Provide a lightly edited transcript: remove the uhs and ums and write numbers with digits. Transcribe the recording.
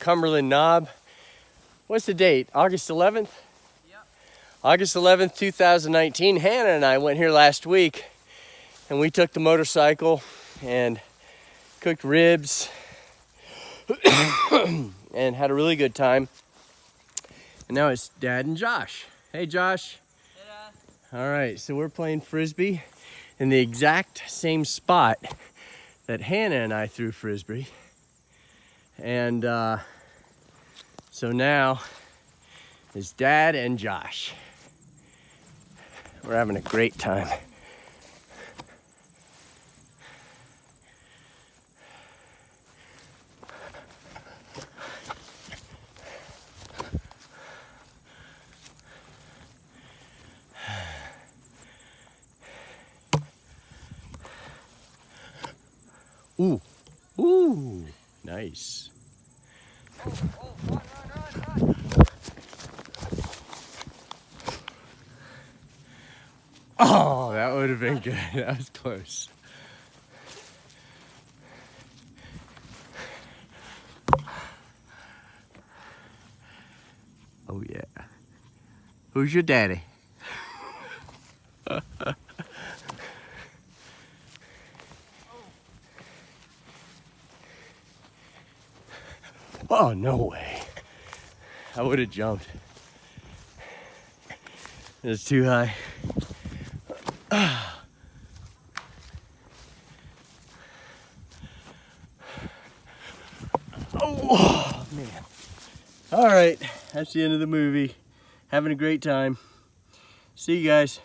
Cumberland Knob. What's the date? August 11th? Yep. August 11th, 2019. Hannah and I went here last week and we took the motorcycle and cooked ribs and had a really good time. And now it's Dad and Josh. Hey, Josh. Hey, Dad. All right, so we're playing frisbee in the exact same spot that Hannah and I threw frisbee. And so now it's Dad and Josh. We're having a great time. Ooh, ooh, nice. Run. Oh, that would have been good. That was close. Oh, yeah. Who's your daddy? Oh, no way. I would have jumped. It's too high. Oh, man. All right, that's the end of the movie. Having a great time. See you guys.